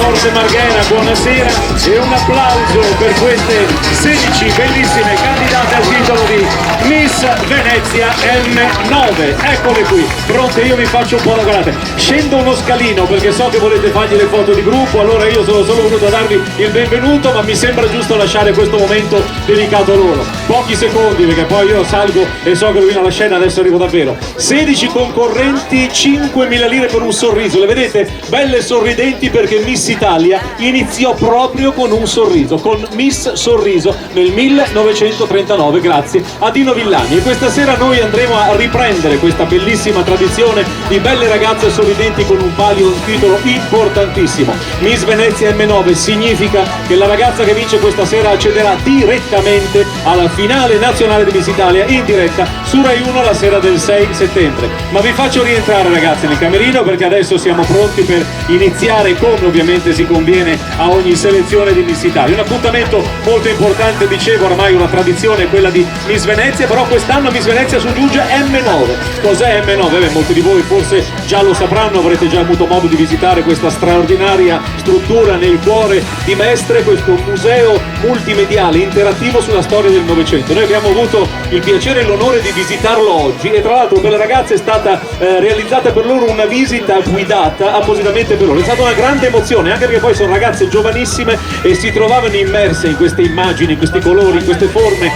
Forte Marghera, buonasera e un applauso per queste 16 bellissime candidate al titolo di Miss Venezia M9. Eccole qui, pronte, io vi faccio un po' la guardate. Scendo uno scalino perché so che volete fargli le foto di gruppo, allora io sono solo venuto a darvi il benvenuto, ma mi sembra giusto lasciare questo momento dedicato a loro. Pochi secondi perché poi io salgo e so che rovino la scena, adesso arrivo davvero. 16 concorrenti, 5.000 lire per un sorriso, le vedete? Belle sorridenti perché Miss Italia iniziò proprio con un sorriso, con Miss Sorriso nel 1939, grazie a Dino Villani. E questa sera noi andremo a riprendere questa bellissima tradizione di belle ragazze sorridenti con un palio, un titolo importantissimo. Miss Venezia M9 significa che la ragazza che vince questa sera accederà direttamente alla finale nazionale di Miss Italia in diretta su Rai 1 la sera del 6 settembre. Ma vi faccio rientrare ragazzi nel camerino perché adesso siamo pronti per iniziare, come ovviamente si conviene a ogni selezione di Miss Italia. Un appuntamento molto importante, dicevo, ormai una tradizione quella di Miss Venezia, però quest'anno Miss Venezia soggiunge M9. Cos'è M9? Beh, molti di voi forse già lo sapranno, avrete già avuto modo di visitare questa straordinaria struttura nel cuore di Mestre, questo museo multimediale interattivo sulla storia del Novecento. Noi abbiamo avuto il piacere e l'onore di visitarlo oggi e tra l'altro per le ragazze è stata realizzata per loro una visita guidata appositamente per loro. È stata una grande emozione, anche perché poi sono ragazze giovanissime e si trovavano immerse in queste immagini, in questi colori, in queste forme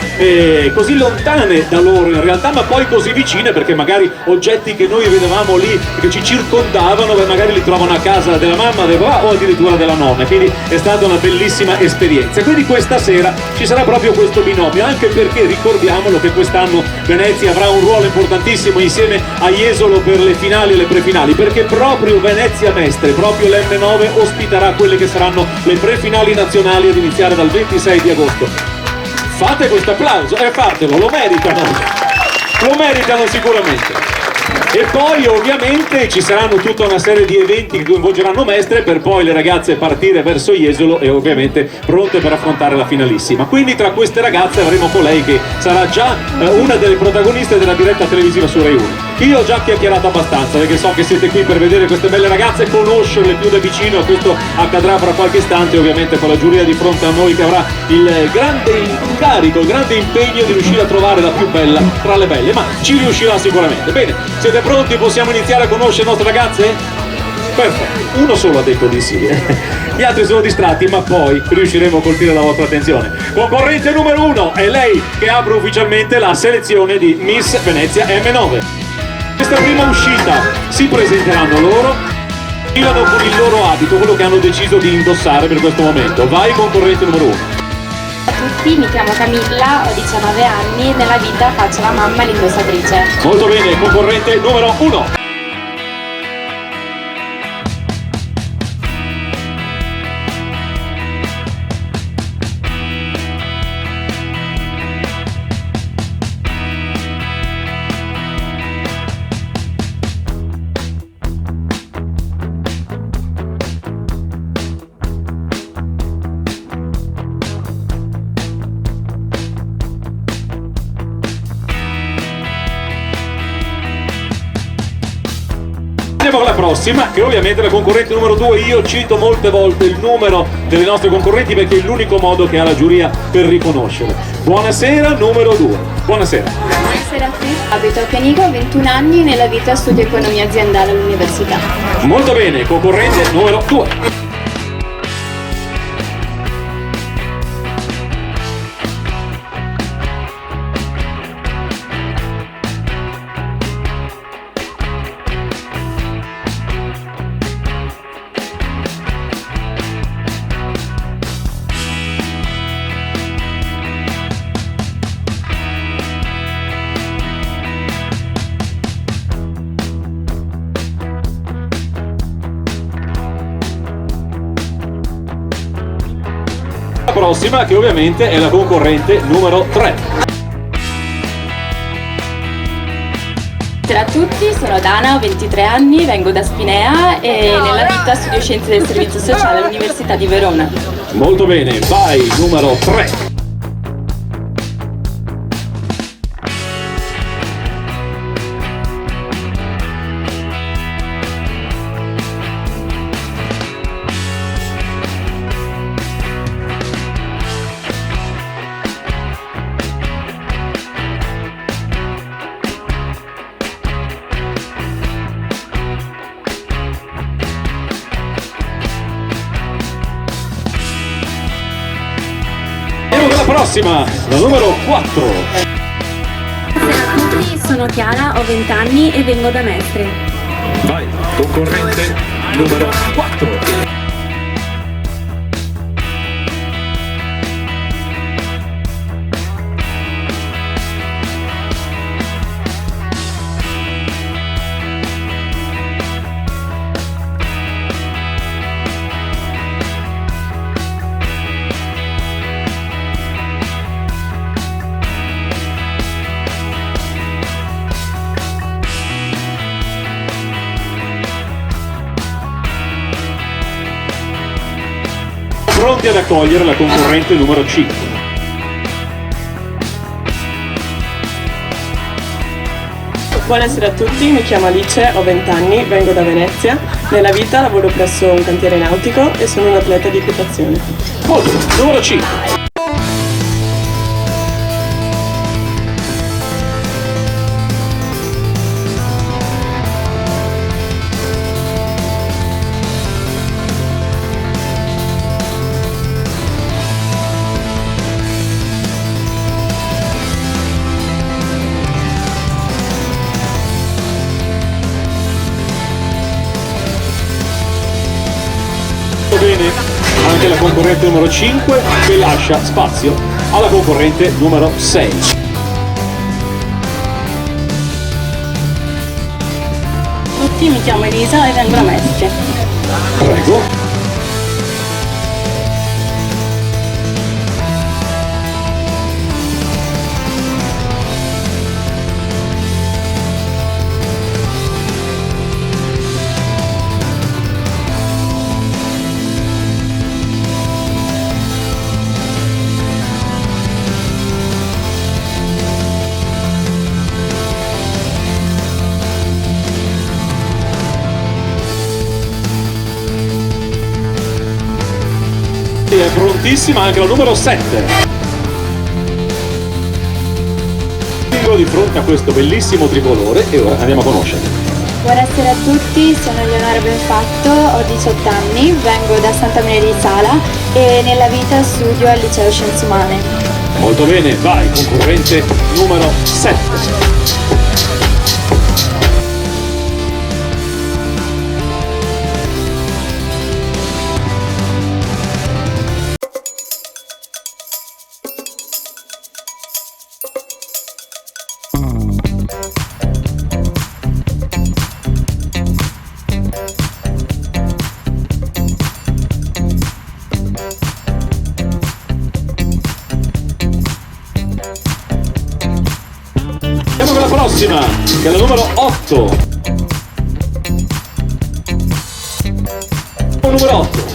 così lontane da loro in realtà, ma poi così vicine, perché magari oggetti che noi vedevamo lì, che ci circondavano, magari li trovano a casa della mamma, del papà o addirittura della nonna. Quindi è stata una bellissima esperienza. Quindi questa sera ci sarà proprio questo binomio, anche perché ricordiamolo che quest'anno Venezia avrà un ruolo importantissimo insieme a Jesolo per le finali e le prefinali, perché proprio Venezia Mestre, proprio l'M9 ospiterà quelle che saranno le prefinali nazionali ad iniziare dal 26 di agosto. Fate questo applauso e fatelo, lo meritano sicuramente. E poi ovviamente ci saranno tutta una serie di eventi che coinvolgeranno Mestre per poi le ragazze partire verso Jesolo e ovviamente pronte per affrontare la finalissima. Quindi tra queste ragazze avremo colei che sarà già una delle protagoniste della diretta televisiva su Rai 1. Io ho già chiacchierato abbastanza perché so che siete qui per vedere queste belle ragazze, conoscerle più da vicino. Questo accadrà fra qualche istante, ovviamente con la giuria di fronte a noi che avrà il grande incarico, il grande impegno di riuscire a trovare la più bella tra le belle, ma ci riuscirà sicuramente. Bene, siete pronti? Possiamo iniziare a conoscere le nostre ragazze? Perfetto, uno solo ha detto di sì, gli altri sono distratti, ma poi riusciremo a colpire la vostra attenzione. Concorrente numero 1 è lei che apre ufficialmente la selezione di Miss Venezia M9. Questa prima uscita si presenteranno loro, filano con il loro abito, quello che hanno deciso di indossare per questo momento. Vai concorrente numero 1. Ciao a tutti, mi chiamo Camilla, ho 19 anni, nella vita faccio la mamma e l'indossatrice. Molto bene, concorrente numero 1. Andiamo alla prossima, che ovviamente è la concorrente numero 2. Io cito molte volte il numero delle nostre concorrenti perché è l'unico modo che ha la giuria per riconoscere. Buonasera, numero 2. Buonasera. Buonasera a tutti, abito a Canigo, ho 21 anni, nella vita studio economia aziendale all'università. Molto bene, concorrente numero 2. La prossima, che ovviamente è la concorrente numero 3. Buonasera a tutti, sono Dana, ho 23 anni, vengo da Spinea e nella vita studio scienze del servizio sociale all'Università di Verona. Molto bene, vai, numero 3. prossima, la numero 4. Buonasera a tutti, sono Chiara, ho 20 anni e vengo da Mestre. Vai, concorrente numero 4. Pronti ad accogliere la concorrente numero 5. Buonasera a tutti, mi chiamo Alice, ho 20 anni, vengo da Venezia. Nella vita lavoro presso un cantiere nautico e sono un atleta di equitazione. Molto, numero 5. Bene, anche la concorrente numero 5 che lascia spazio alla concorrente numero 6. Tutti, mi chiamo Elisa e vengo da Mestre. Prego. È prontissima anche la numero 7. Vengo di fronte a questo bellissimo tricolore e ora andiamo a conoscerlo. Buonasera a tutti, sono Eleonora Benfatto, ho 18 anni, vengo da Santa Maria di Sala e nella vita studio al Liceo Scienze Umane. Molto bene, vai, concorrente numero 7. Andiamo con la prossima, che è la numero 8. Numero 8.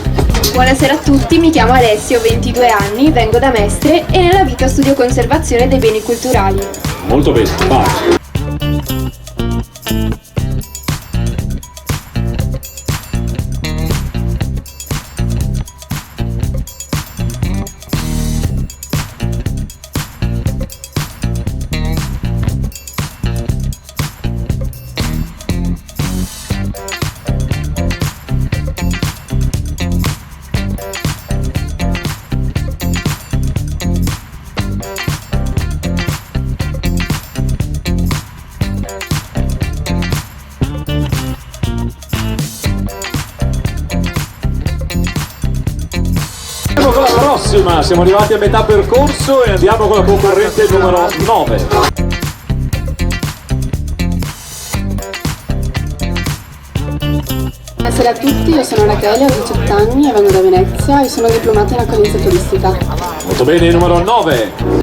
Buonasera a tutti, mi chiamo Alessio, ho 22 anni, vengo da Mestre e nella vita studio conservazione dei beni culturali. Molto bene, vai. Andiamo con la prossima, siamo arrivati a metà percorso e andiamo con la concorrente numero 9. Buonasera a tutti, io sono Rachele, ho 18 anni e vengo da Venezia e sono diplomata in accoglienza turistica. Molto bene, numero 9.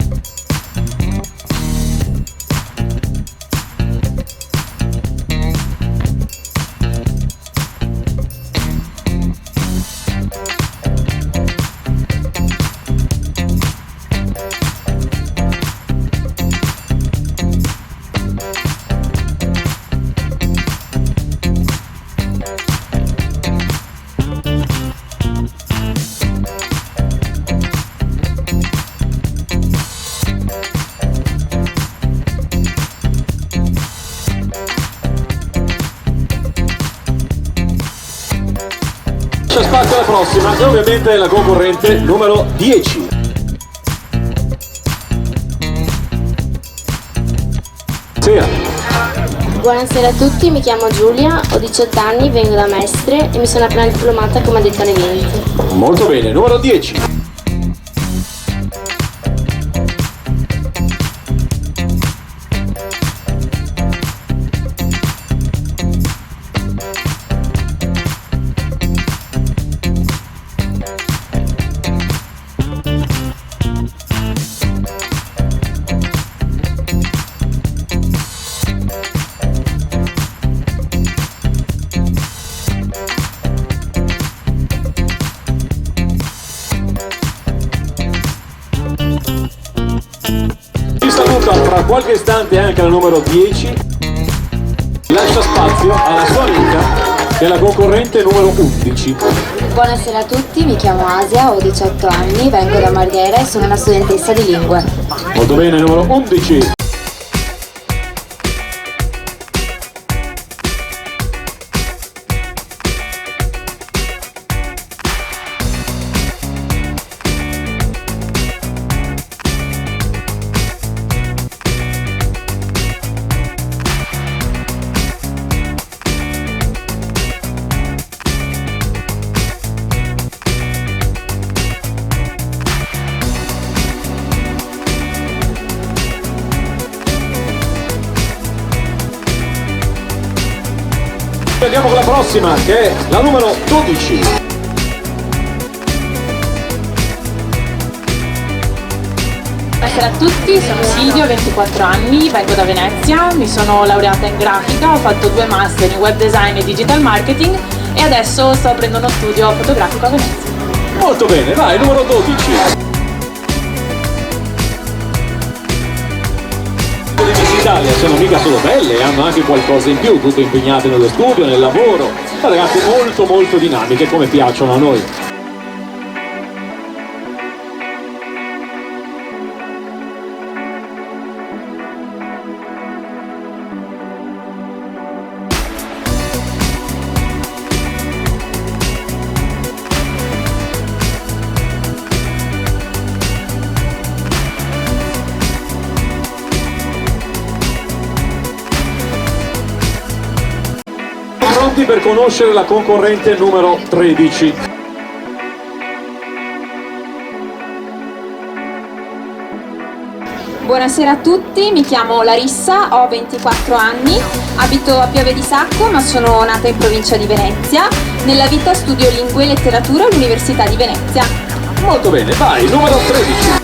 C'è spazio alla prossima e ovviamente la concorrente numero 10. buonasera. Buonasera a tutti, mi chiamo Giulia, ho 18 anni, vengo da Mestre e mi sono appena diplomata come addetta ai eventi. Molto bene, numero 10. Fra qualche istante anche la numero 10 lascia spazio alla sua amica che è la concorrente numero 11. Buonasera a tutti, mi chiamo Asia, ho 18 anni, vengo da Marghera e sono una studentessa di lingue. Molto bene, numero 11. Andiamo con la prossima che è la numero 12. Buonasera a tutti, sono Silvia, ho 24 anni, vengo da Venezia, mi sono laureata in grafica, ho fatto 2 master in web design e digital marketing e adesso sto aprendo uno studio fotografico a Venezia. Molto bene, vai, numero 12. Le Miss Italia sono mica solo belle, hanno anche qualcosa in più, tutte impegnate nello studio, nel lavoro, ragazze molto dinamiche come piacciono a noi. Pronti per conoscere la concorrente numero 13. Buonasera a tutti, mi chiamo Larissa, ho 24 anni, abito a Piave di Sacco ma sono nata in provincia di Venezia. Nella vita studio lingue e letteratura all'Università di Venezia. Molto bene, vai, numero 13.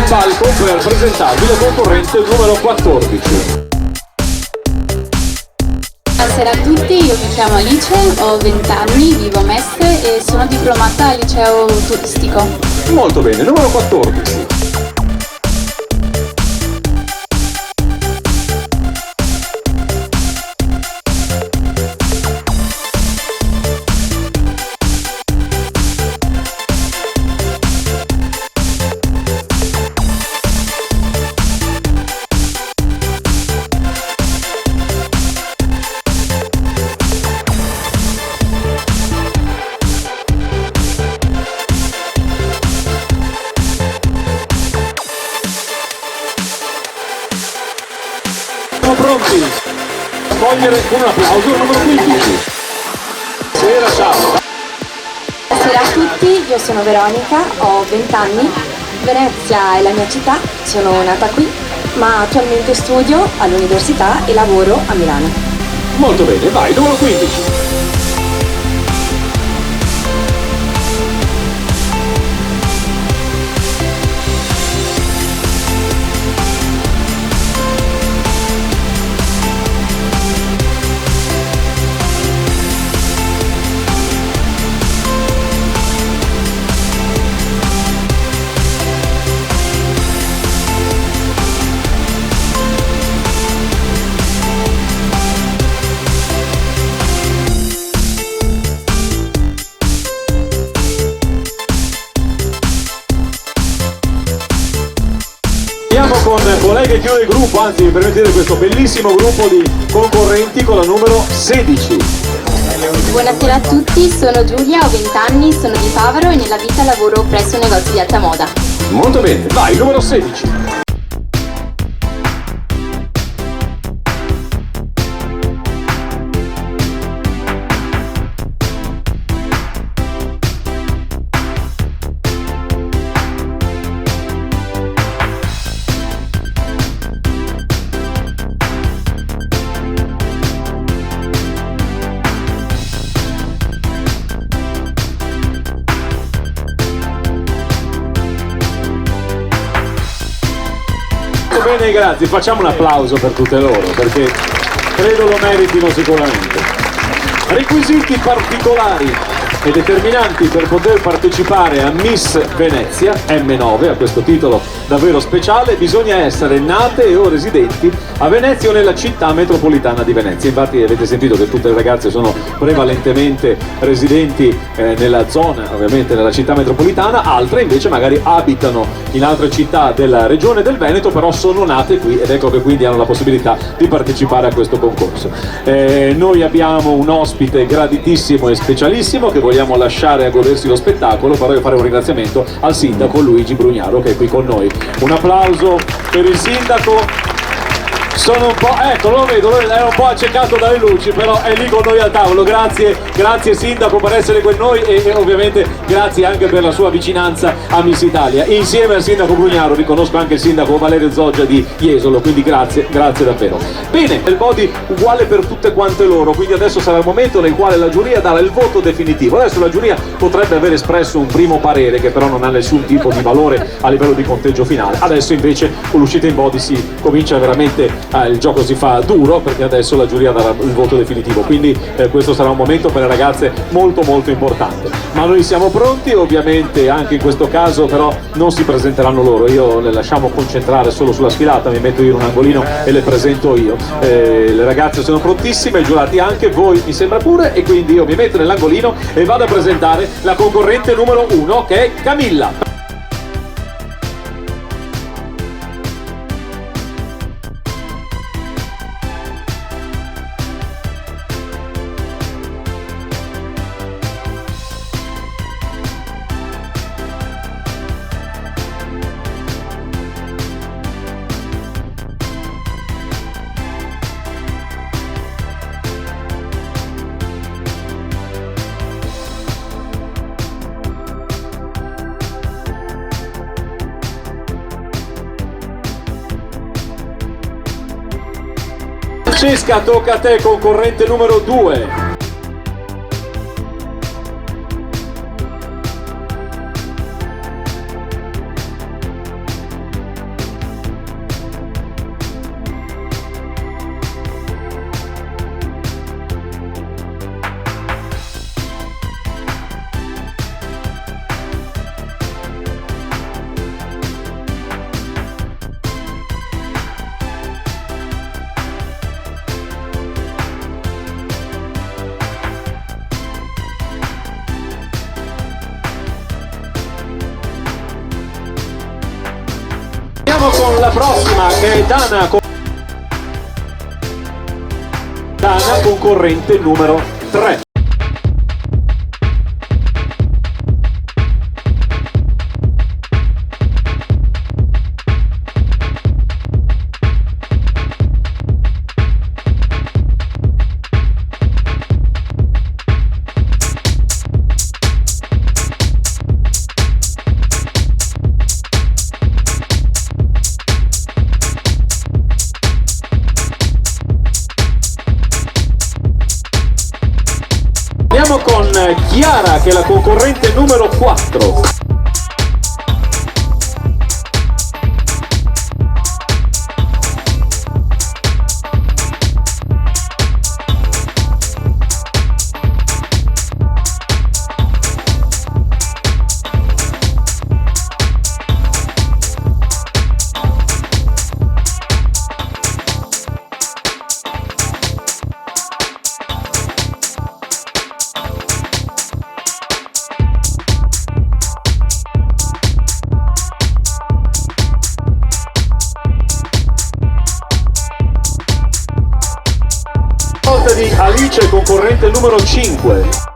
Palco per presentarvi la concorrente numero 14. Buonasera a tutti, io mi chiamo Alice, ho 20 anni, vivo a Mestre e sono diplomata al liceo turistico. Molto bene, numero 14. Siamo pronti a cogliere un applauso numero 15. Buonasera, ciao. Buonasera a tutti, io sono Veronica, ho 20 anni, Venezia è la mia città, sono nata qui, ma attualmente studio all'università e lavoro a Milano. Molto bene, vai, numero 15. con colleghe chiude il gruppo, anzi mi permette di dire questo bellissimo gruppo di concorrenti con la numero 16. Buonasera a tutti, sono Giulia, ho 20 anni, sono di Favaro e nella vita lavoro presso un negozio di alta moda. Molto bene, vai, numero 16. Bene, grazie, facciamo un applauso per tutte loro perché credo lo meritino sicuramente. Requisiti particolari e determinanti per poter partecipare a Miss Venezia M9, a questo titolo davvero speciale: bisogna essere nate e o residenti a Venezia o nella città metropolitana di Venezia. Infatti avete sentito che tutte le ragazze sono prevalentemente residenti nella zona, ovviamente nella città metropolitana, altre invece magari abitano in altre città della regione del Veneto, però sono nate qui ed ecco che quindi hanno la possibilità di partecipare a questo concorso. Noi abbiamo un ospite graditissimo e specialissimo che vogliamo lasciare a godersi lo spettacolo, però io fare un ringraziamento al sindaco Luigi Brugnaro che è qui con noi. Un applauso per il sindaco. Sono un po', ecco, lo vedo, era un po' accecato dalle luci, però è lì con noi al tavolo. Grazie sindaco per essere con noi e ovviamente grazie anche per la sua vicinanza a Miss Italia. Insieme al sindaco Brugnaro riconosco anche il sindaco Valerio Zoggia di Jesolo, quindi grazie davvero. Bene, il body uguale per tutte quante loro, quindi adesso sarà il momento nel quale la giuria darà il voto definitivo. Adesso la giuria potrebbe aver espresso un primo parere che però non ha nessun tipo di valore a livello di conteggio finale. Adesso invece con l'uscita in body si comincia veramente, il gioco si fa duro perché adesso la giuria darà il voto definitivo, quindi questo sarà un momento per le ragazze molto importante. Ma noi siamo pronti, ovviamente anche in questo caso però non si presenteranno loro, io le lasciamo concentrare solo sulla sfilata, mi metto io in un angolino e le presento io. Le ragazze sono prontissime, i giurati anche, voi mi sembra pure, e quindi io mi metto nell'angolino e vado a presentare la concorrente numero 1 che è Camilla. Francesca, tocca a te, concorrente numero 2. Con la prossima che è Dana, concorrente numero 3. Andiamo con Chiara che è la concorrente numero 4. poi Alice, concorrente numero 5.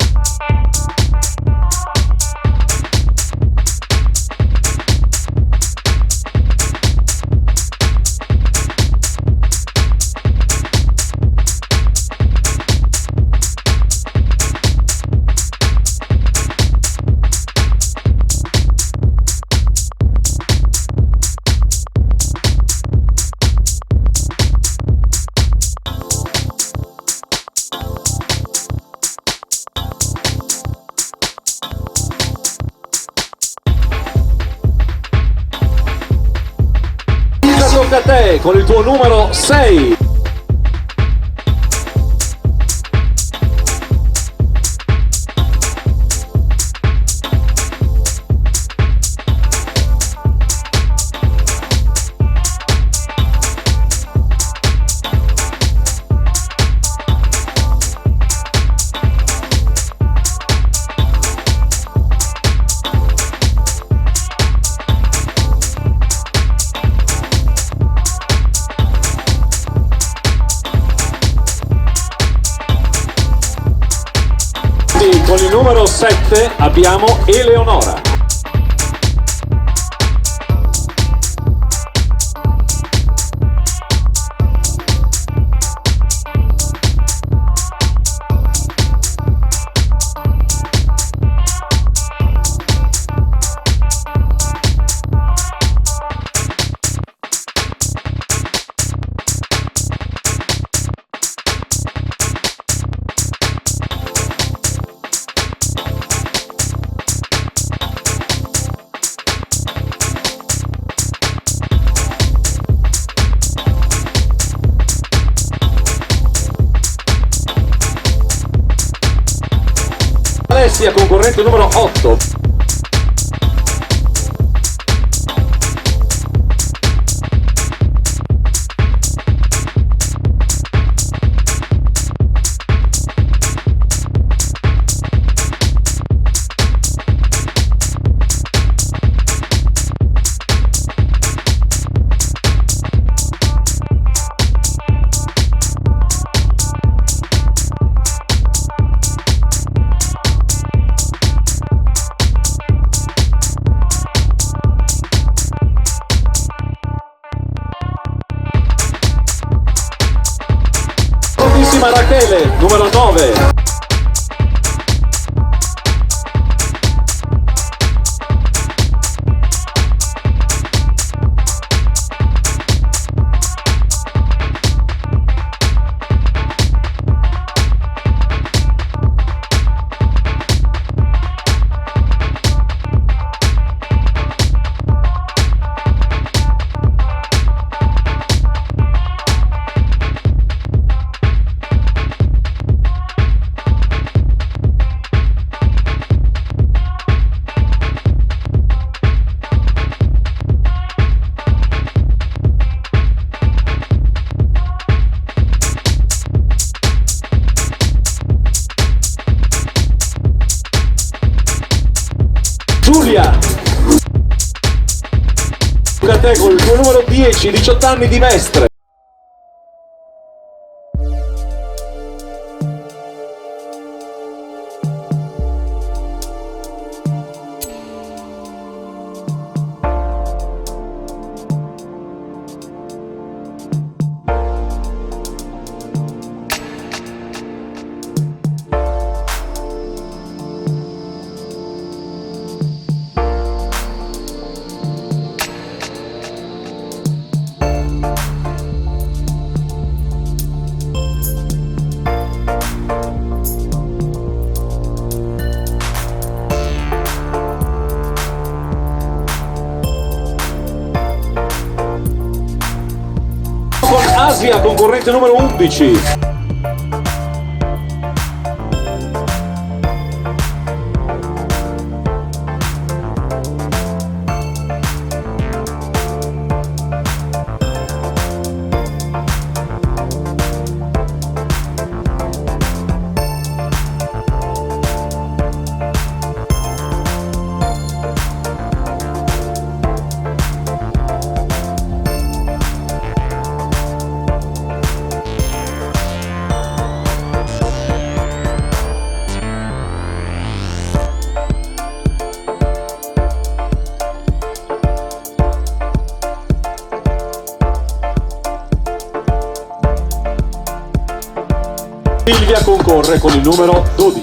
Tocca a te con il tuo numero 6. Con il numero 7 abbiamo Eleonora. Alessia, concorrente numero 8. Rachele, numero 9. Giulia, tocca a te con il tuo numero 10, 18 anni di Mestre. Asia, concorrente numero 11. Silvia concorre con il numero 12.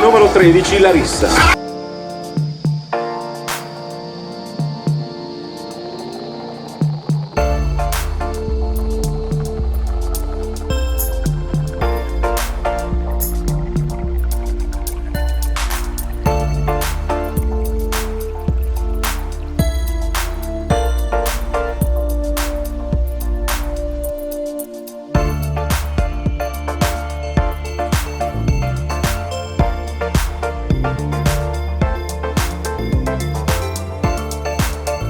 Numero 13, Larissa.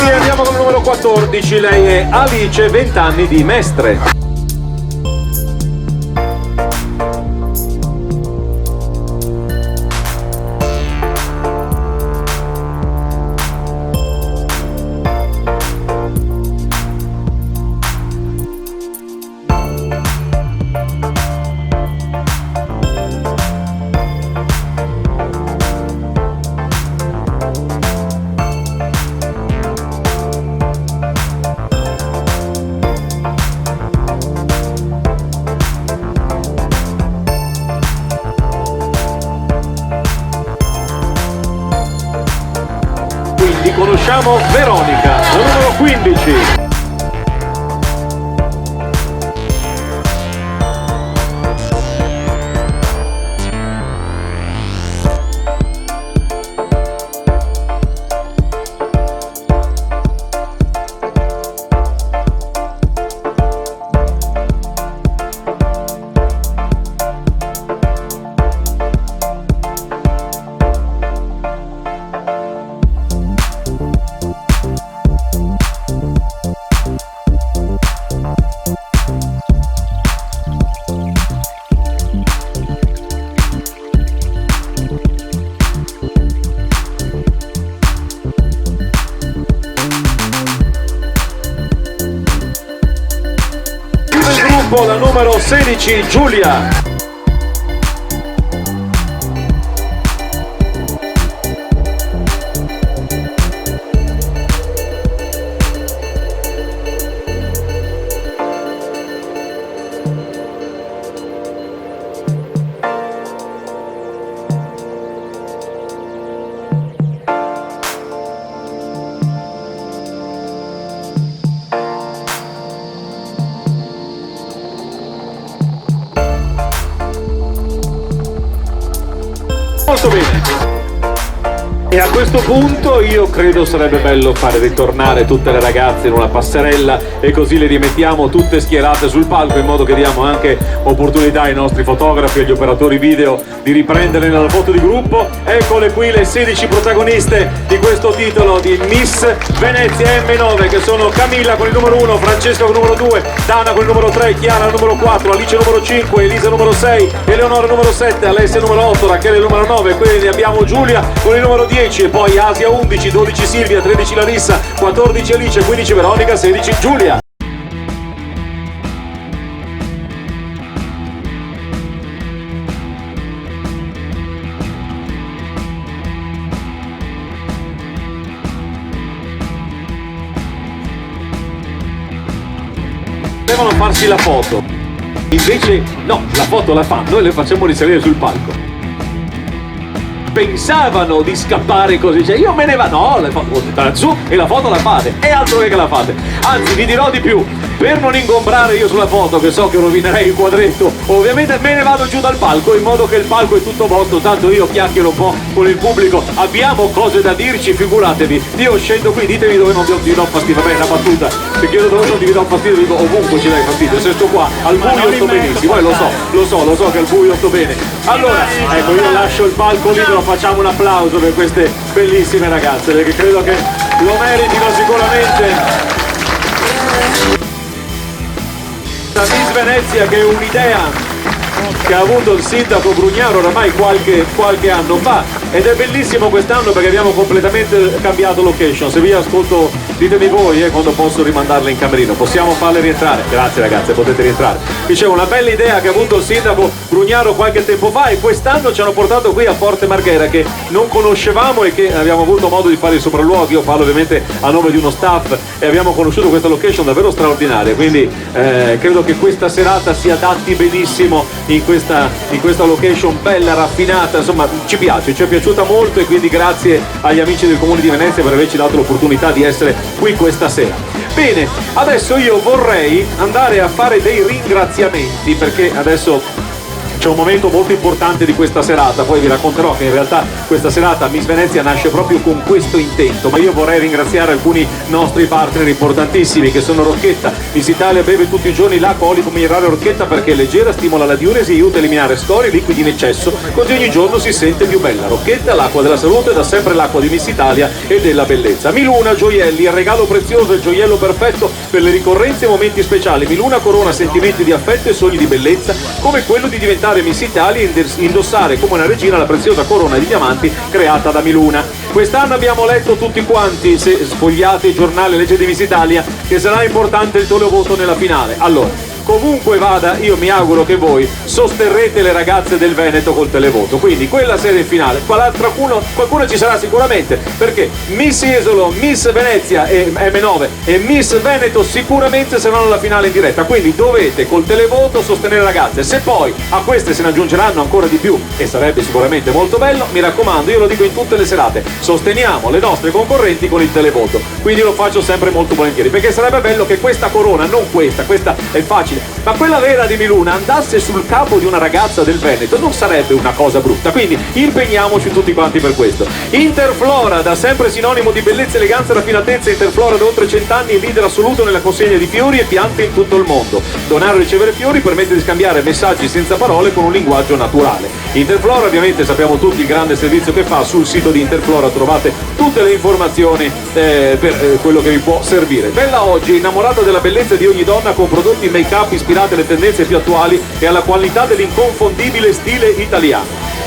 E andiamo con il numero 14, lei è Alice, 20 anni di Mestre. Quindi conosciamo Veronica, la numero 15. La numero 16, Giulia. Molto bene. E a questo punto io credo sarebbe bello fare ritornare tutte le ragazze in una passerella e così le rimettiamo tutte schierate sul palco, in modo che diamo anche opportunità ai nostri fotografi e agli operatori video di riprenderle nella foto di gruppo. Eccole qui le 16 protagoniste di questo titolo di Miss Venezia M9, che sono Camilla con il numero 1, Francesca con il numero 2, Dana con il numero 3, Chiara il numero 4, Alice numero 5, Elisa numero 6, Eleonora numero 7, Alessia numero 8, Rachele numero 9, quindi abbiamo Giulia con il numero 10 e poi Asia 11, 12 Silvia, 13 Larissa, 14 Alice, 15 Veronica, 16 Giulia. Devono farsi la foto, invece no, la foto la fanno e le facciamo risalire sul palco. Pensavano di scappare così, cioè io me ne vado, no, le foto su e la foto la fate, e altro che la fate, anzi vi dirò di più, Per non ingombrare io sulla foto, che so che rovinerei il quadretto, ovviamente me ne vado giù dal palco, in modo che il palco è tutto vostro, tanto io chiacchiero un po' con il pubblico, abbiamo cose da dirci, figuratevi. Io scendo qui, ditemi dove non vi do fastidio, vabbè, è una battuta, perché io dove non vi do fastidio, dico ovunque ci dai fastidio, se sto qua al buio sto benissimo, lo so che al buio sto bene. Allora, ecco, io lascio il palco libero, facciamo un applauso per queste bellissime ragazze, perché credo che lo meritino sicuramente. La Miss Venezia, che è un'idea che ha avuto il sindaco Brugnaro oramai qualche anno fa, ed è bellissimo quest'anno perché abbiamo completamente cambiato location. Se vi ascolto, ditemi voi quando posso rimandarle in camerino, possiamo farle rientrare? Grazie ragazze, potete rientrare. Dicevo, una bella idea che ha avuto il sindaco Brugnaro qualche tempo fa, e quest'anno ci hanno portato qui a Forte Marghera, che non conoscevamo e che abbiamo avuto modo di fare i sopralluoghi. Io parlo ovviamente a nome di uno staff, e abbiamo conosciuto questa location davvero straordinaria, quindi credo che questa serata si adatti benissimo in questa location bella, raffinata, insomma ci piace, ci è piaciuta molto, e quindi grazie agli amici del Comune di Venezia per averci dato l'opportunità di essere qui questa sera. Bene, adesso io vorrei andare a fare dei ringraziamenti, perché adesso c'è un momento molto importante di questa serata, poi vi racconterò che in realtà questa serata Miss Venezia nasce proprio con questo intento, ma io vorrei ringraziare alcuni nostri partner importantissimi, che sono Rocchetta. Miss Italia beve tutti i giorni l'acqua olico minerale Rocchetta perché è leggera, stimola la diuresi e aiuta a eliminare scorie, liquidi in eccesso, così ogni giorno si sente più bella. Rocchetta, l'acqua della salute, da sempre l'acqua di Miss Italia e della bellezza. Miluna Gioielli, il regalo prezioso, il gioiello perfetto per le ricorrenze e momenti speciali. Miluna corona sentimenti di affetto e sogni di bellezza, come quello di diventare Miss Italia e indossare come una regina la preziosa corona di diamanti creata da Miluna. Quest'anno abbiamo letto tutti quanti, se sfogliate il giornale leggete Miss Italia, che sarà importante il televoto nella finale. Allora, comunque vada, io mi auguro che voi sosterrete le ragazze del Veneto col televoto, quindi quella sera in finale qualcuno ci sarà sicuramente, perché Miss Isolo, Miss Venezia e M9 e Miss Veneto sicuramente saranno alla finale in diretta, quindi dovete col televoto sostenere le ragazze. Se poi a queste se ne aggiungeranno ancora di più, e sarebbe sicuramente molto bello, mi raccomando, io lo dico in tutte le serate, sosteniamo le nostre concorrenti con il televoto, quindi lo faccio sempre molto volentieri, perché sarebbe bello che questa corona, non questa è facile, ma quella vera di Miluna andasse sul capo di una ragazza del Veneto, non sarebbe una cosa brutta, quindi impegniamoci tutti quanti per questo. Interflora, da sempre sinonimo di bellezza, eleganza e raffinatezza, Interflora da oltre 100 anni è leader assoluto nella consegna di fiori e piante in tutto il mondo. Donare e ricevere fiori permette di scambiare messaggi senza parole con un linguaggio naturale. Interflora, ovviamente sappiamo tutti il grande servizio che fa, sul sito di Interflora trovate tutte le informazioni per quello che vi può servire. Bella oggi, innamorata della bellezza di ogni donna con prodotti make-up ispirati alle tendenze più attuali e alla qualità dell'inconfondibile stile italiano.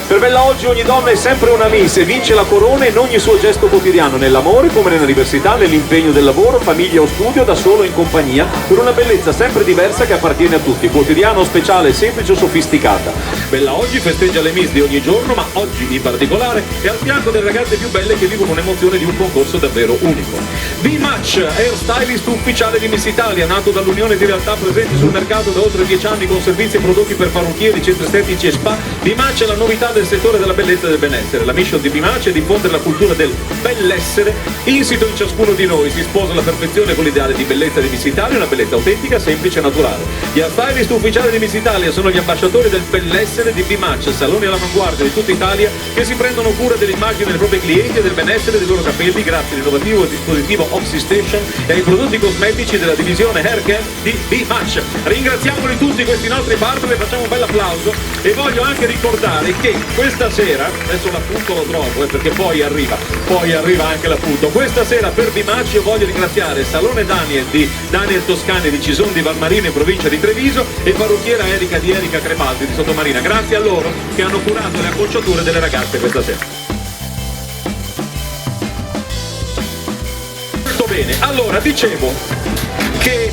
Per Bella oggi ogni donna è sempre una Miss e vince la corona in ogni suo gesto quotidiano, nell'amore come nell'università, nell'impegno del lavoro, famiglia o studio, da solo o in compagnia, per una bellezza sempre diversa che appartiene a tutti, quotidiano, speciale, semplice o sofisticata. Bella oggi festeggia le Miss di ogni giorno, ma oggi in particolare è al fianco delle ragazze più belle che vivono un'emozione di un concorso davvero unico. B-Match, hairstylist ufficiale di Miss Italia, nato dall'unione di realtà presenti sul mercato da oltre 10 anni con servizi e prodotti per parrucchieri, centri estetici e spa. B-Match è la novità del settore della bellezza e del benessere. La mission di B-Match è diffondere la cultura del bellessere insito in ciascuno di noi. Si sposa alla perfezione con l'ideale di bellezza di Miss Italia, una bellezza autentica, semplice e naturale. Gli hairstylist ufficiali di Miss Italia sono gli ambasciatori del bellessere di B-Match, saloni all'avanguardia di tutta Italia che si prendono cura dell'immagine dei propri clienti e del benessere dei loro capelli grazie all'innovativo dispositivo OxyStation e ai prodotti cosmetici della divisione Hair Care di B-Match. Ringraziamoli tutti questi nostri partner e facciamo un bel applauso, e voglio anche ricordare che questa sera, adesso l'appunto lo trovo perché poi arriva anche l'appunto, questa sera per B-Match io voglio ringraziare Salone Daniel di Daniel Toscani di Cison di Valmarino in provincia di Treviso e parrucchiera Erika di Erika Crepaldi di Sottomarina. Grazie a loro che hanno curato le acconciature delle ragazze questa sera. Molto bene, allora dicevo che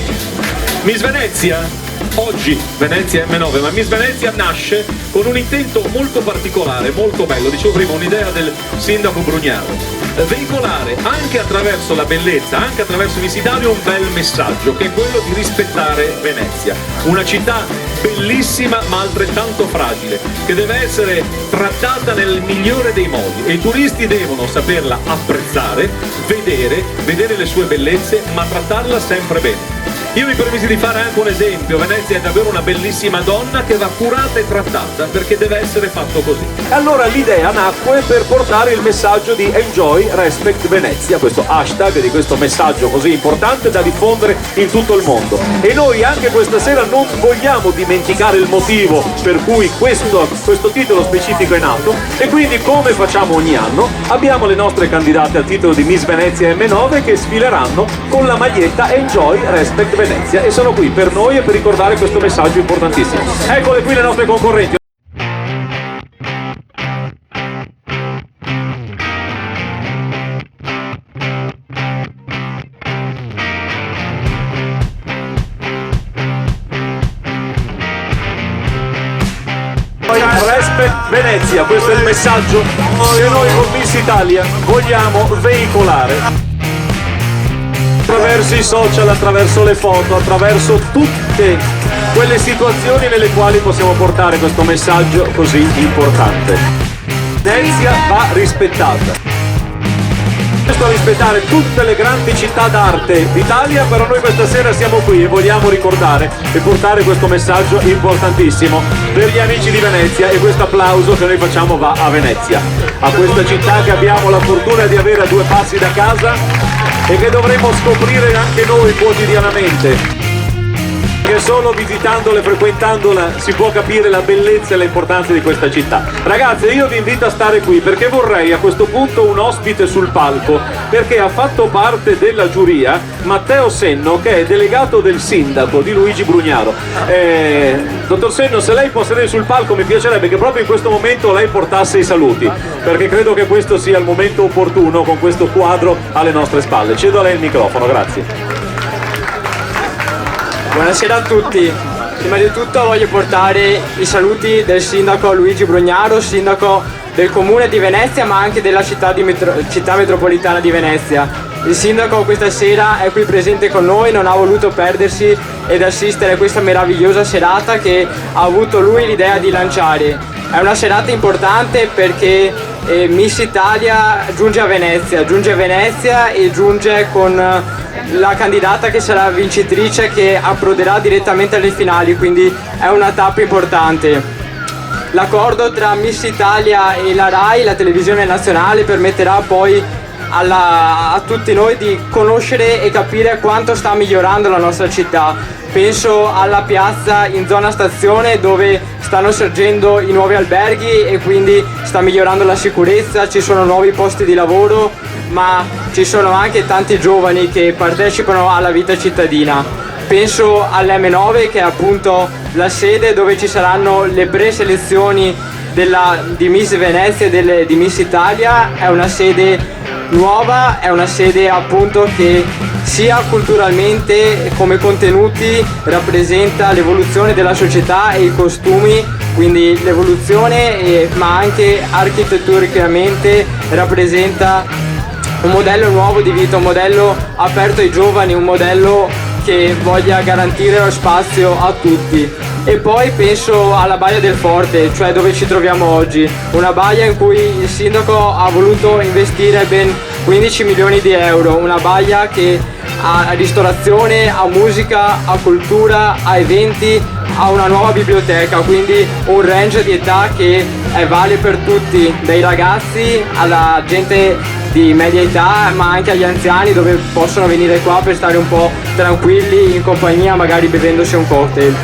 Miss Venezia oggi, Venezia M9, ma Miss Venezia nasce con un intento molto particolare, molto bello, dicevo prima, un'idea del sindaco Brugnaro, veicolare anche attraverso la bellezza, anche attraverso Miss Italia un bel messaggio, che è quello di rispettare Venezia, una città bellissima ma altrettanto fragile, che deve essere trattata nel migliore dei modi, e i turisti devono saperla apprezzare, vedere le sue bellezze, ma trattarla sempre bene. Io mi permisi di fare anche un esempio. Venezia è davvero una bellissima donna che va curata e trattata perché deve essere fatto così. Allora l'idea nacque per portare il messaggio di Enjoy Respect Venezia, questo hashtag di questo messaggio così importante da diffondere in tutto il mondo. E noi anche questa sera non vogliamo dimenticare il motivo per cui questo titolo specifico è nato, e quindi, come facciamo ogni anno, abbiamo le nostre candidate al titolo di Miss Venezia M9 che sfileranno con la maglietta Enjoy Respect Venezia e sono qui per noi e per ricordare questo messaggio importantissimo. Eccole qui le nostre concorrenti. Respect Venezia, questo è il messaggio che noi con Miss Italia vogliamo veicolare attraverso i social, attraverso le foto, attraverso tutte quelle situazioni nelle quali possiamo portare questo messaggio così importante. Venezia va rispettata. Questo a rispettare tutte le grandi città d'arte d'Italia, però noi questa sera siamo qui e vogliamo ricordare e portare questo messaggio importantissimo per gli amici di Venezia, e questo applauso che noi facciamo va a Venezia, a questa città che abbiamo la fortuna di avere a 2 passi da casa e che dovremo scoprire anche noi quotidianamente. Che solo visitandola e frequentandola si può capire la bellezza e l'importanza di questa città. Ragazzi, io vi invito a stare qui perché vorrei a questo punto un ospite sul palco, perché ha fatto parte della giuria Matteo Senno, che è delegato del sindaco di Luigi Brugnaro. Dottor Senno, se lei può salire sul palco, mi piacerebbe che proprio in questo momento lei portasse i saluti, perché credo che questo sia il momento opportuno con questo quadro alle nostre spalle. Cedo a lei il microfono, grazie. Buonasera a tutti, prima di tutto voglio portare i saluti del sindaco Luigi Brugnaro, sindaco del comune di Venezia ma anche della città metropolitana di Venezia. Il sindaco questa sera è qui presente con noi, non ha voluto perdersi ed assistere a questa meravigliosa serata che ha avuto lui l'idea di lanciare. È una serata importante perché Miss Italia giunge a Venezia e giunge con la candidata che sarà vincitrice, che approderà direttamente alle finali, quindi è una tappa importante. L'accordo tra Miss Italia e la RAI, la televisione nazionale, permetterà poi a tutti noi di conoscere e capire quanto sta migliorando la nostra città. Penso alla piazza in zona stazione dove stanno sorgendo i nuovi alberghi e quindi sta migliorando la sicurezza, ci sono nuovi posti di lavoro, ma ci sono anche tanti giovani che partecipano alla vita cittadina. Penso all'M9, che è appunto la sede dove ci saranno le preselezioni di Miss Venezia e di Miss Italia. È una sede nuova, è una sede appunto che sia culturalmente come contenuti rappresenta l'evoluzione della società e i costumi, quindi l'evoluzione, ma anche architettonicamente rappresenta un modello nuovo di vita, un modello aperto ai giovani, un modello che voglia garantire lo spazio a tutti. E poi penso alla Baia del Forte, cioè dove ci troviamo oggi, una baia in cui il sindaco ha voluto investire ben 15 milioni di euro, una baia che ha ristorazione, ha musica, ha cultura, ha eventi, ha una nuova biblioteca, quindi un range di età che vale per tutti, dai ragazzi alla gente di media età, ma anche agli anziani, dove possono venire qua per stare un po' tranquilli in compagnia, magari bevendosi un cocktail.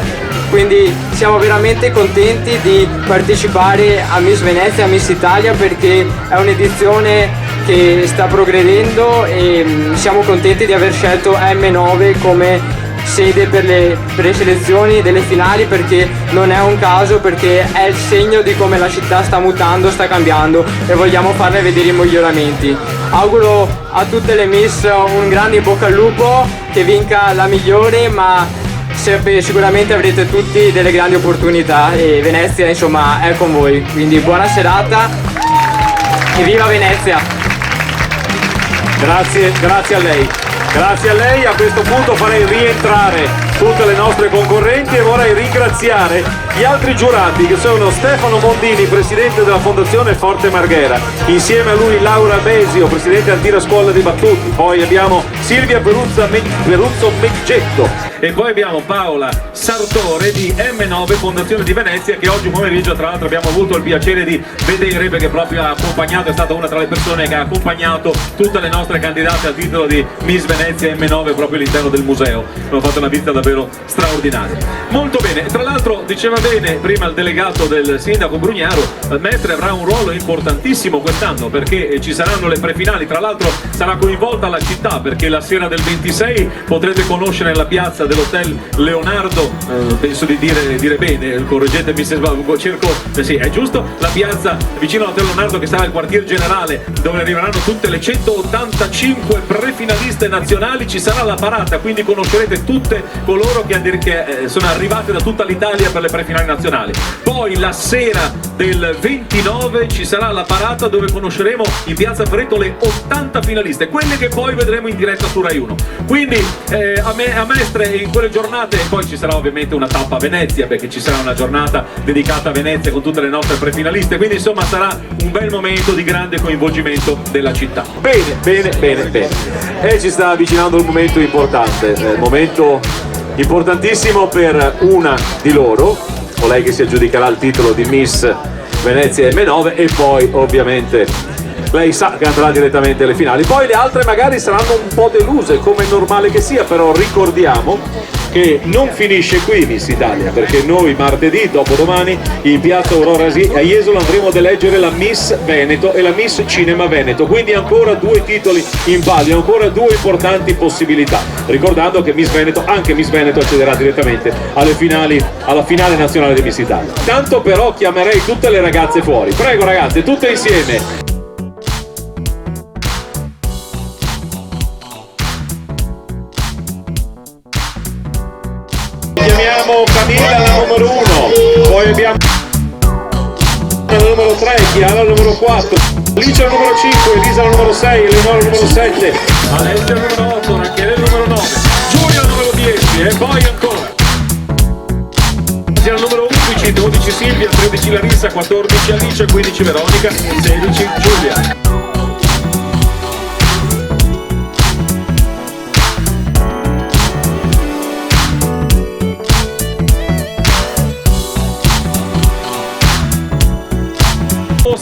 Quindi siamo veramente contenti di partecipare a Miss Venezia e a Miss Italia, perché è un'edizione che sta progredendo e siamo contenti di aver scelto M9 come sede per le preselezioni delle finali, perché non è un caso, perché è il segno di come la città sta mutando, sta cambiando e vogliamo farne vedere i miglioramenti. Auguro a tutte le Miss un grande in bocca al lupo, che vinca la migliore, ma sicuramente avrete tutti delle grandi opportunità e Venezia insomma è con voi, quindi buona serata e viva Venezia! Grazie a lei. Grazie a lei. A questo punto farei rientrare tutte le nostre concorrenti e vorrei ringraziare gli altri giurati, che sono Stefano Mondini, presidente della Fondazione Forte Marghera, insieme a lui Laura Besio, presidente Antira Scuola di Battuti, poi abbiamo Silvia Peruzzo Meggetto, e poi abbiamo Paola Sartore di M9 Fondazione di Venezia, che oggi pomeriggio tra l'altro abbiamo avuto il piacere di vedere, perché proprio ha accompagnato, è stata una tra le persone che ha accompagnato tutte le nostre candidate al titolo di Miss Venezia M9 proprio all'interno del museo. Abbiamo fatto una visita davvero straordinaria. Molto bene, tra l'altro diceva bene prima il delegato del sindaco Brugnaro, Mestre avrà un ruolo importantissimo quest'anno perché ci saranno le prefinali, tra l'altro sarà coinvolta la città perché la sera del 26 potrete conoscere nella piazza dell'Hotel Leonardo, penso di dire bene, correggetemi se sbaglio, cerco, sì è giusto, la piazza vicino all'Hotel Leonardo che sarà il quartier generale dove arriveranno tutte le 185 prefinaliste nazionali, ci sarà la parata, quindi conoscerete tutte coloro che sono arrivate da tutta l'Italia per le prefinali nazionali. Poi la sera del 29 ci sarà la parata dove conosceremo in piazza Ferretto le 80 finaliste, quelle che poi vedremo in diretta su Rai 1. Quindi a Mestre in quelle giornate, e poi ci sarà ovviamente una tappa a Venezia perché ci sarà una giornata dedicata a Venezia con tutte le nostre prefinaliste, quindi insomma sarà un bel momento di grande coinvolgimento della città. Bene. E ci sta avvicinando un momento importante, momento importantissimo per una di loro, colei che si aggiudicherà il titolo di Miss Venezia M9, e poi ovviamente lei sa che andrà direttamente alle finali. Poi le altre magari saranno un po' deluse, come è normale che sia, però ricordiamo che non finisce qui Miss Italia, perché noi martedì, dopodomani, in piazza Aurora a Jesolo andremo ad eleggere la Miss Veneto e la Miss Cinema Veneto, quindi ancora due titoli in palio, ancora due importanti possibilità, ricordando che anche Miss Veneto accederà direttamente alle finali, alla finale nazionale di Miss Italia. Tanto però chiamerei tutte le ragazze fuori, prego ragazze, tutte insieme. Chiamiamo Camilla la numero 1, poi abbiamo la numero 3, Chiara la numero 4, Alice la numero 5, Elisa la numero 6, Eleonora la numero 7, Alessia la numero 8, Rachele la numero 9, Giulia la numero 10 e poi ancora al numero 11, 12 Silvia, 13 Larissa, 14 Alice, 15 Veronica, 16 Giulia.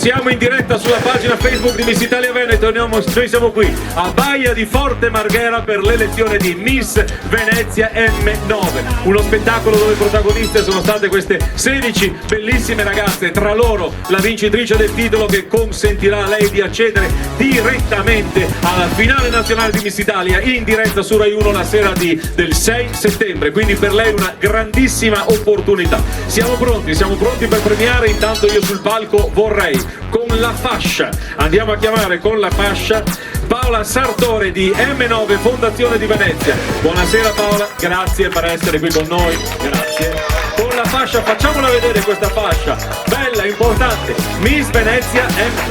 Siamo in diretta sulla pagina Facebook di Miss Italia Veneto, noi siamo qui a Baia di Forte Marghera per l'elezione di Miss Venezia M9, uno spettacolo dove protagoniste sono state queste 16 bellissime ragazze, tra loro la vincitrice del titolo che consentirà a lei di accedere direttamente alla finale nazionale di Miss Italia in diretta su Rai 1 la sera del 6 settembre, quindi per lei una grandissima opportunità. Siamo pronti per premiare, intanto io sul palco vorrei con la fascia, andiamo a chiamare con la fascia Paola Sartore di M9 Fondazione di Venezia. Buonasera Paola, grazie per essere qui con noi, grazie. Con la fascia, facciamola vedere questa fascia, bella, importante, Miss Venezia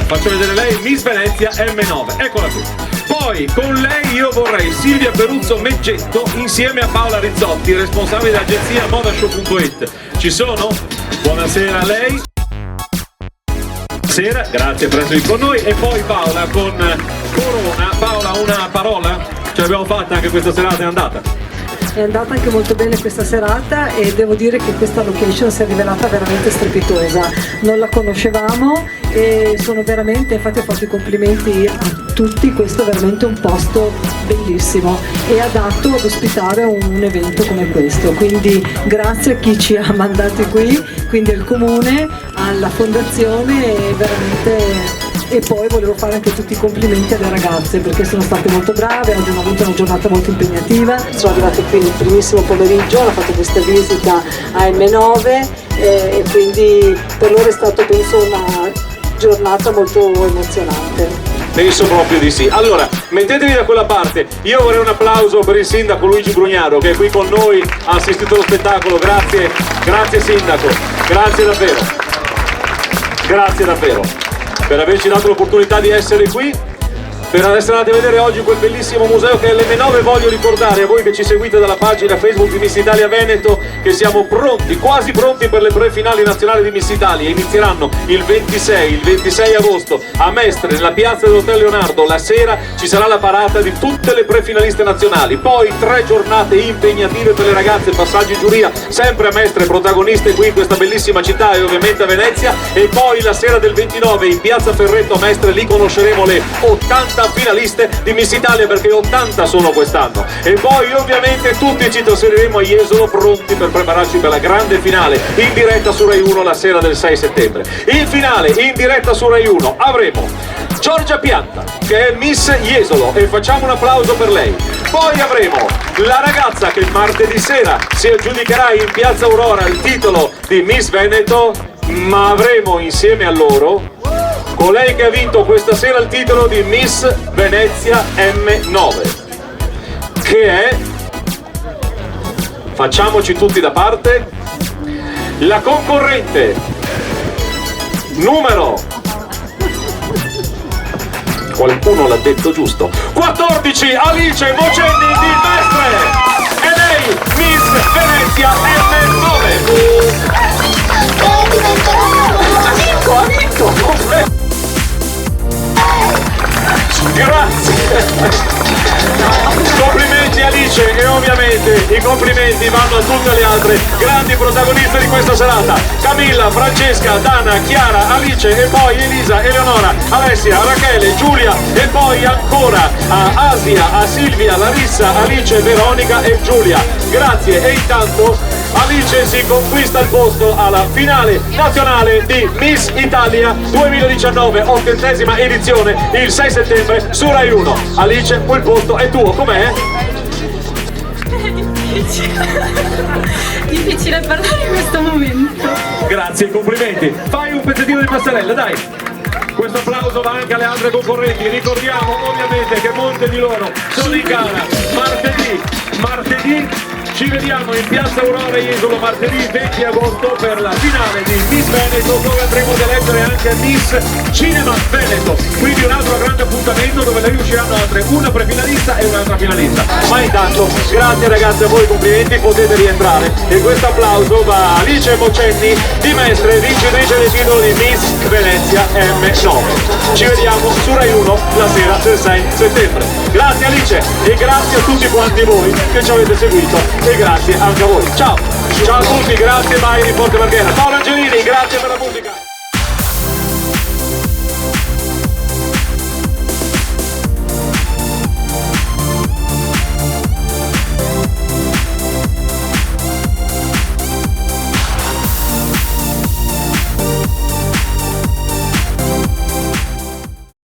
faccio vedere lei, Miss Venezia M9, eccola qui. Poi con lei io vorrei Silvia Peruzzo Meggetto insieme a Paola Rizzotti, responsabile dell'agenzia modashow.it. Ci sono? Buonasera a lei. Buonasera, grazie per essere con noi. E poi Paola con Corona. Paola, una parola? Ce l'abbiamo fatta anche questa serata, è andata? È andata anche molto bene questa serata e devo dire che questa location si è rivelata veramente strepitosa. Non la conoscevamo e sono veramente, infatti ho fatto i complimenti a tutti, questo è veramente un posto bellissimo e adatto ad ospitare un evento come questo. Quindi grazie a chi ci ha mandati qui, quindi al comune, alla fondazione e veramente... E poi volevo fare anche tutti i complimenti alle ragazze perché sono state molto brave, oggi hanno avuto una giornata molto impegnativa. Sono arrivate qui nel primissimo pomeriggio, hanno fatto questa visita a M9 e quindi per loro è stata penso una giornata molto emozionante. Penso proprio di sì. Allora, mettetevi da quella parte. Io vorrei un applauso per il sindaco Luigi Brugnaro che è qui con noi, ha assistito allo spettacolo. Grazie sindaco, grazie davvero per averci dato l'opportunità di essere qui. per essere andati a vedere oggi quel bellissimo museo che è l'M9. Voglio ricordare a voi che ci seguite dalla pagina Facebook di Miss Italia Veneto che siamo pronti, quasi pronti per le prefinali nazionali di Miss Italia. Inizieranno il 26 agosto a Mestre, nella piazza dell'Hotel Leonardo. La sera ci sarà la parata di tutte le prefinaliste nazionali, poi 3 giornate impegnative per le ragazze, passaggi giuria sempre a Mestre, protagoniste qui in questa bellissima città e ovviamente a Venezia, e poi la sera del 29 in piazza Ferretto a Mestre. Lì conosceremo le 80 finaliste di Miss Italia, perché 80 sono quest'anno, e poi ovviamente tutti ci trasferiremo a Jesolo pronti per prepararci per la grande finale in diretta su Rai 1 la sera del 6 settembre. In finale in diretta su Rai 1 avremo Giorgia Pianta, che è Miss Jesolo, e facciamo un applauso per lei. Poi avremo la ragazza che martedì sera si aggiudicherà in piazza Aurora il titolo di Miss Veneto, ma avremo insieme a loro colei che ha vinto questa sera il titolo di Miss Venezia M9, che è, facciamoci tutti da parte, la concorrente numero, qualcuno l'ha detto giusto, 14, Alice Mocenni di Mestre, e lei Miss Venezia M9. Grazie. Complimenti Alice, e ovviamente i complimenti vanno a tutte le altre grandi protagoniste di questa serata: Camilla, Francesca, Dana, Chiara, Alice, e poi Elisa, Eleonora, Alessia, Rachele, Giulia, e poi ancora a Asia, a Silvia, Larissa, Alice, Veronica e Giulia. Grazie. E intanto Alice si conquista il posto alla finale nazionale di Miss Italia 2019, 80ª edizione, il 6 settembre su Rai 1. Alice, quel posto è tuo, com'è? Difficile parlare in questo momento. Grazie, complimenti. Fai un pezzettino di passerella, dai. Questo applauso va anche alle altre concorrenti. Ricordiamo ovviamente che molte di loro sono in gara martedì. Ci vediamo in piazza Aurora Jesolo martedì 20 agosto per la finale di Miss Veneto, dove andremo ad eleggere anche Miss Cinema Veneto. Quindi un altro grande appuntamento dove ne riusciranno altre, una prefinalista e un'altra finalista. Ma intanto grazie ragazzi a voi, complimenti, potete rientrare. E questo applauso va a Alice Mocenni di Mestre, vincitrice del titolo di Miss Venezia M9. Ci vediamo su Rai 1 la sera del 6 settembre. Grazie Alice, e grazie a tutti quanti voi che ci avete seguito. E grazie anche a voi. Ciao a tutti, grazie Mai di Forte Marghera. Paolo Angelini, grazie per la musica.